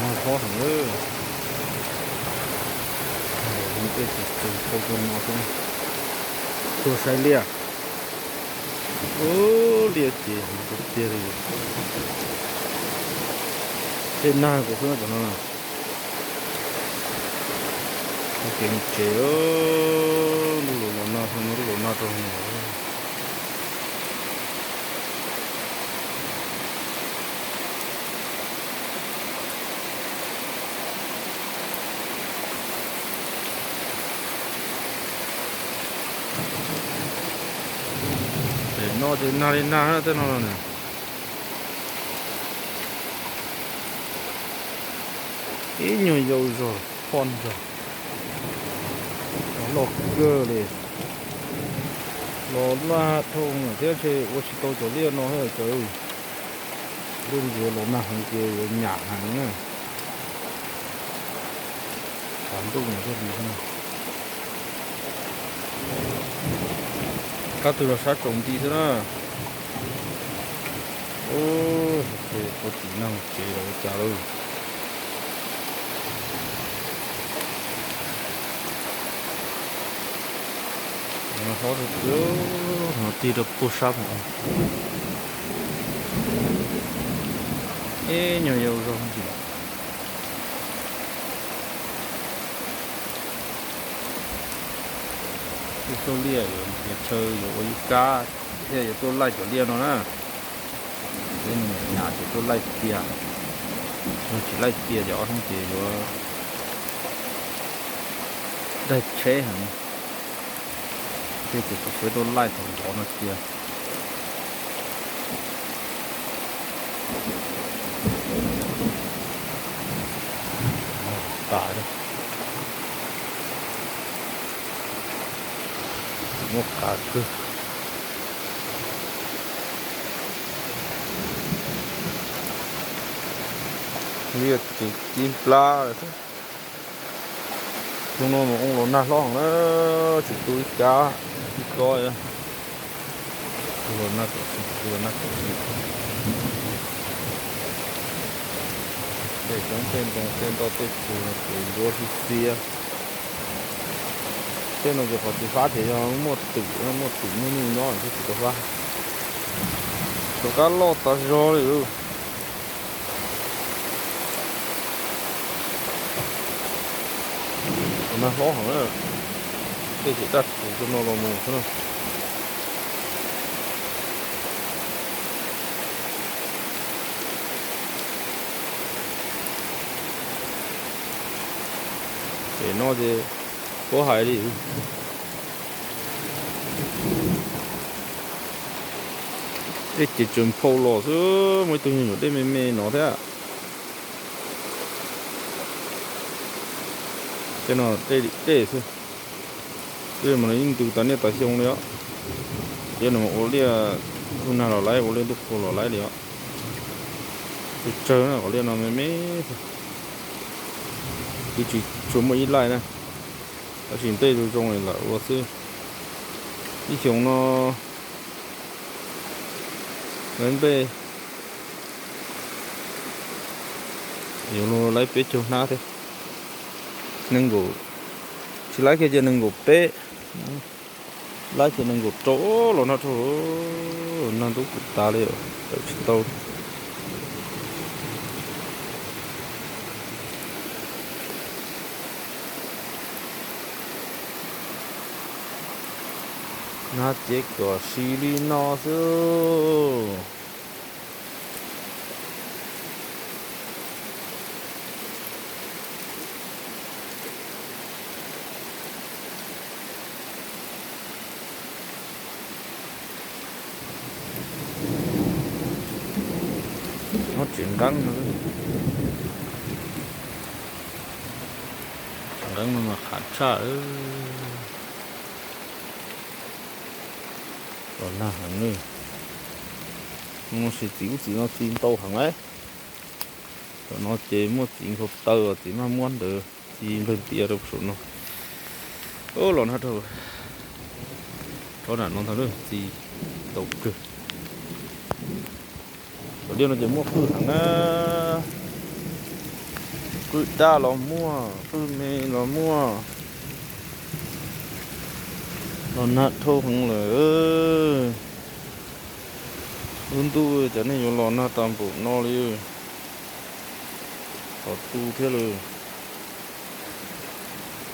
nó khó hẳn ơi. Những cái chuyện câu chuyện nó cũng tôi sai lia. Ô lia chị, một tia rồi. Tên nào của nó cho nó là cái chế ơ, nó lột trong nó. Nó thì na lên na thế nó này. Ít nhiều dầu rồi, con rồi. Nó lột cơ liền. Lột là thông thế thì ô xí tàu chỗ liên nó hơi trời ơi. Luôn vừa lột na hàng kia nhả hàng nữa. Cảm động là cái gì thế này. Các thứ là sát trồng tí thế nào. Ô, có tí năng chế đâu chả đâu. Nó khó được chứ, nó tí được push up nữa. Ê, nhiều rồi không gì. Cái số lia rồi, để chơi rồi cá. Thế giờ tôi lại chỗ lia nó nè. Bên nhà thì tôi lấy tiền, nó chỉ lấy tiền cho không chỉ cho đây chế hả? Thế thì tôi tôi lấy thằng đó nó tiền, tải đấy, một cả cơ. Liệt thì kim pla rồi thôi. Chúng nó mà ông lột nát lon nó chỉ túi cá, coi đó. Lột nát để chống tên to tết của Indonesia. Tên nó chỉ có từ phát thì một tỷ mini nhỏ thì chỉ có phát. Số cá lọt ta rồi ừ. Nó khó hẳn nữa. Đây chỉ đặt cho nó là mù thôi. Để nó thì có hại đi. Đây chỉ chuẩn phô lò chứ mấy tụi nhỏ đây mê nó thế à. Thế nào đây thôi. Đây mà nó in từ tận này tại xong đấy á. Đây là một ô lia hôm nào nó lấy ô lia đục phô nó lấy đấy á. Tôi chơi nó có lia nó mê thì chỉ chúng một ít lại này. Ở trên đây rồi trong này là ô sư. Đi chúng nó lên bê nhiều nó lấy bê chung na thế nâng gỗ chỉ lấy cái gì nâng gỗ bê lấy cái nâng gỗ chỗ là nó chỗ nó đúng ta đấy rồi tàu nó chỉ có xì li nó thôi. Nó chuyển răng nữa, răng mà khát sợ còn là hàng này nó sẽ tiểu chỉ nó chim tàu hàng ấy nó chế một chim hộp tàu chỉ mà muốn được chim lên tia được số nó ô lon hết rồi đó là nó thằng đó gì tàu cơ điều nó chỉ mua khử hàng cứ cha lo mua cứ mẹ lo mua nó nát thô không lỡ hơn tu cho nên yo lo na tam bộ nó đi họ tu thế rồi